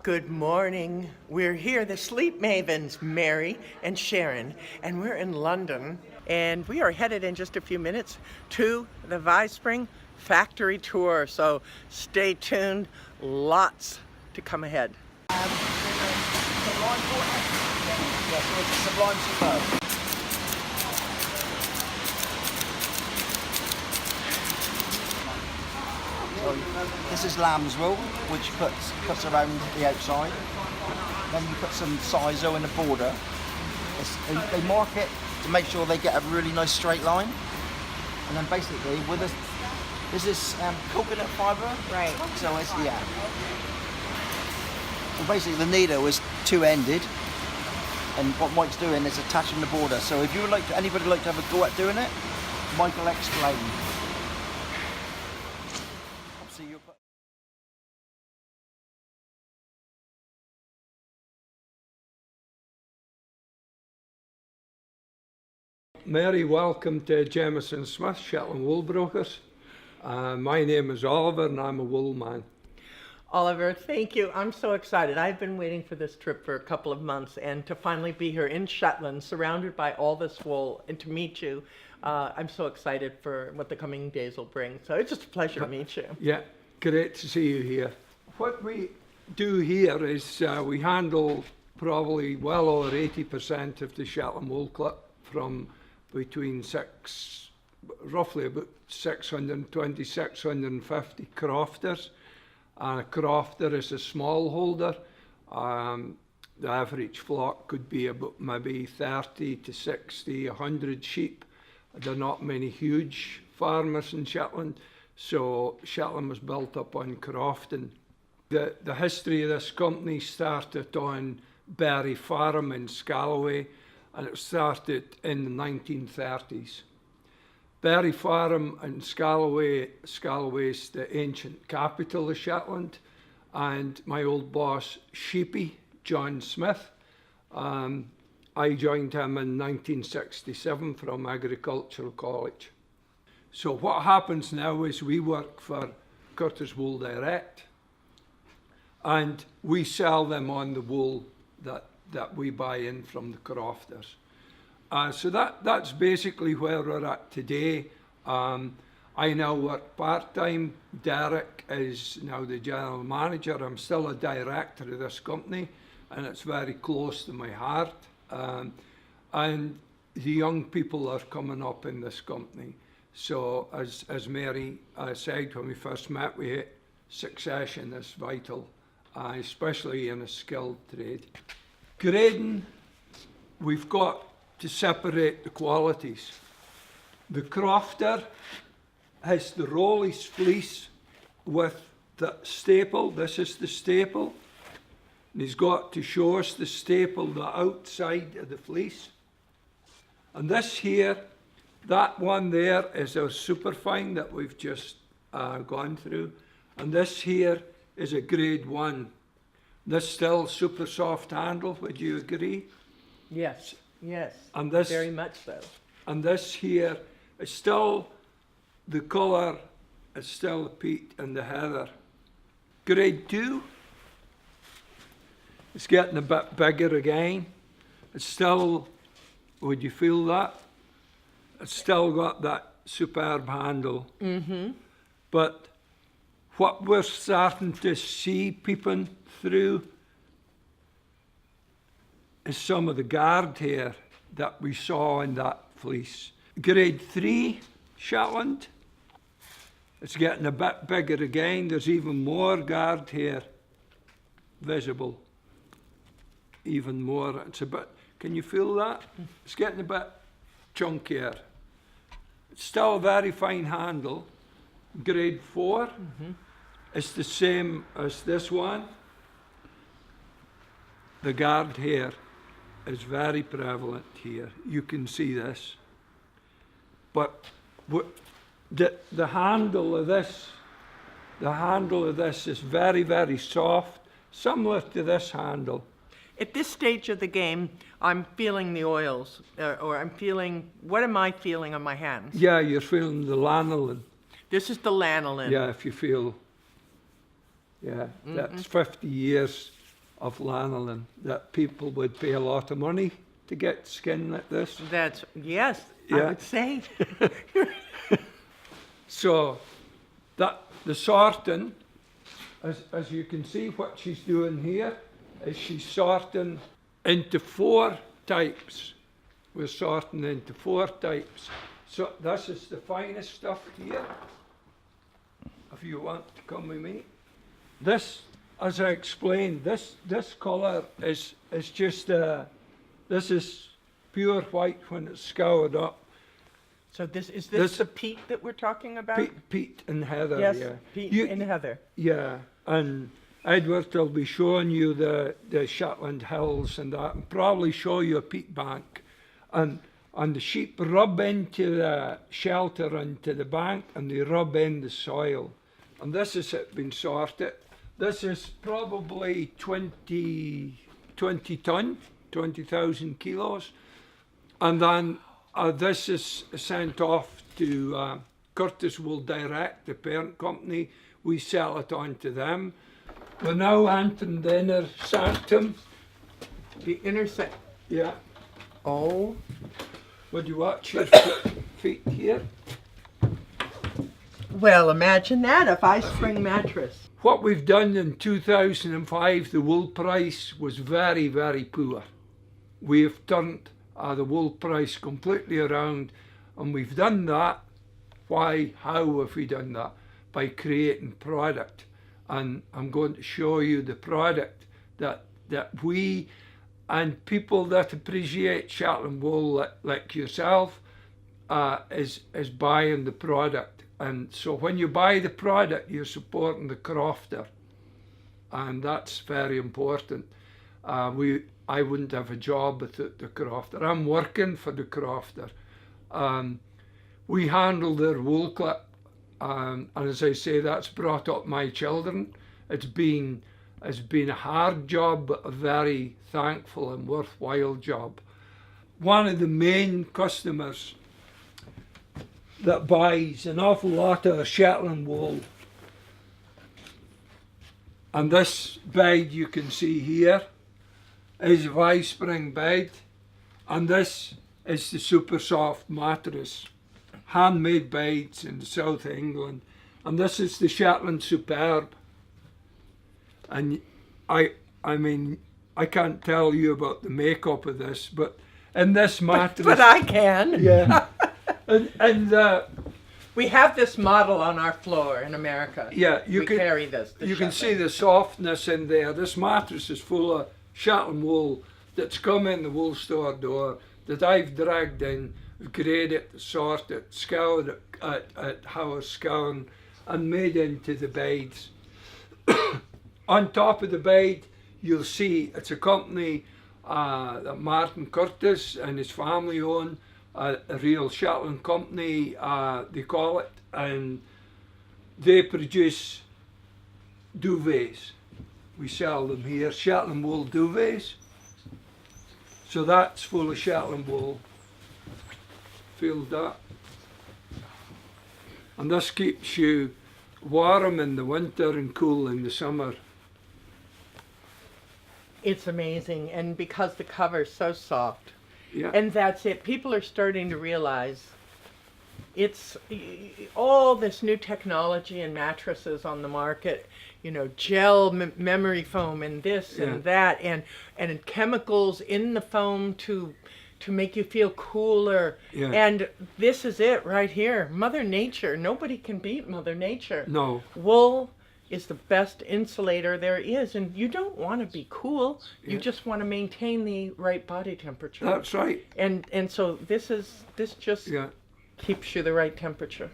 Good morning. We're here, the sleep mavens, Mary and Sharon, and we're in London. And we are headed in just a few minutes to the Vispring factory tour. So stay tuned, lots to come ahead. So this is lamb's wool, which cuts around the outside. Then you put some sizo in the border. They mark it to make sure they get a really nice straight line. And then basically, with this is coconut fibre. Right. So it's, yeah. Well, basically the needle is two-ended. And what Mike's doing is attaching the border. So if you would like to, anybody like to have a go at doing it, Mike will explain. Mary, welcome to Jamieson Smith, Shetland Wool Brokers. My name is Oliver and I'm a wool man. Oliver, thank you. I'm so excited. I've been waiting for this trip for a couple of months, and to finally be here in Shetland, surrounded by all this wool, and to meet you, I'm so excited for what the coming days will bring. So it's just a pleasure to meet you. Yeah, great to see you here. What we do here is we handle probably well over 80% of the Shetland wool clip from between roughly about 620, 650 crofters. And a crofter is a small holder. The average flock could be about maybe 30 to 60, 100 sheep. There are not many huge farmers in Shetland, so Shetland was built up on crofting. The history of this company started on Berry Farm in Scalloway, and it started in the 1930s. Berry Farm in Scalloway is the ancient capital of Shetland, and my old boss, Sheepy, John Smith, I joined him in 1967 from Agricultural College. So what happens now is we work for Curtis Wool Direct, and we sell them on the wool that we buy in from the crofters. So that's basically where we're at today. I now work part-time. Derek is now the general manager. I'm still a director of this company, and it's very close to my heart. And the young people are coming up in this company. So as Mary said when we first met, succession is vital, especially in a skilled trade. Grading, we've got to separate the qualities. The crofter has the Rollies fleece with the staple. This is the staple. And he's got to show us the staple, the outside of the fleece. And this here, that one there is our superfine that we've just gone through. And this here is a grade 1. This still super soft handle, would you agree? Yes, yes, and this, very much so. And this here is still, the colour is still the peat and the heather. Grade 2, it's getting a bit bigger again. It's still, would you feel that? It's still got that superb handle. Mm-hmm. But what we're starting to see peeping through is some of the guard hair that we saw in that fleece. Grade 3 Shetland, it's getting a bit bigger again. There's even more guard hair visible. Even more. It's a bit, can you feel that? It's getting a bit chunkier. It's still a very fine handle. Grade 4 is the same as this one. The guard hair is very prevalent here. You can see this. But the handle of this is very, very soft, similar to this handle. At this stage of the game, I'm feeling the oils, or I'm feeling, what am I feeling on my hands? Yeah, you're feeling the lanolin. This is the lanolin. Yeah, if you feel, yeah, that's 50 years of lanolin, that people would pay a lot of money to get skin like this. That's, yes, I Yeah. would say. So that the sorting, as you can see, what she's doing here is she's sorting into 4 types. We're sorting into 4 types. So this is the finest stuff here, if you want to come with me. This, as I explained, this colour is just, this is pure white when it's scoured up. So this is This- the peat that we're talking about? Pete and Heather, Yes, yeah. Pete You- and Heather. Yeah, and Edward will be showing you the Shetland hills and that, and probably show you a peat bank. And the sheep rub into the shelter into the bank, and they rub in the soil. And this has been sorted. This is probably 20 ton, 20,000 kilos. And then this is sent off to Curtis Wool Direct, the parent company. We sell it on to them. We're now entering the inner sanctum. The intersect. Yeah. Oh, Would you watch your feet here? well, imagine that, a Vispring mattress. What we've done in 2005, the wool price was very, very poor. We have turned the wool price completely around, and we've done that. Why? How have we done that? By creating product. And I'm going to show you the product that we and people that appreciate Shetland wool like yourself is buying the product. And so when you buy the product, you're supporting the crofter, and that's very important. I wouldn't have a job without the crofter. I'm working for the crofter. We handle their wool clip, and as I say, that's brought up my children. It's been a hard job, but a very thankful and worthwhile job. One of the main customers that buys an awful lot of Shetland wool, and this bed you can see here is a Vispring bed, and this is the super soft mattress, handmade beds in the south of England, and this is the Shetland Superb. And I mean, I can't tell you about the makeup of this, but in this mattress, But I can. yeah, and We have this model on our floor in America. yeah, We carry this. the you can see Shetland. the softness in there. This mattress is full of Shetland wool that's come in the wool store door that I've dragged in, graded, sorted, scoured at Howard Scown, and made into the beds. On top of the bed, you'll see it's a company that Martin Curtis and his family own, a real Shetland company, they call it, and they produce duvets. We sell them here, Shetland wool duvets. So that's full of Shetland wool. Feel that? And this keeps you warm in the winter and cool in the summer. It's amazing, and because the cover's so soft. Yeah. And that's it. People are starting to realize it's all this new technology and mattresses on the market, you know, gel memory foam and this Yeah. and that, and chemicals in the foam to make you feel cooler. Yeah. And this is it right here. Mother Nature. Nobody can beat Mother Nature. No. Wool is the best insulator there is, and you don't want to be cool. You Yeah. just want to maintain the right body temperature. That's right. And so this just Yeah. keeps you the right temperature.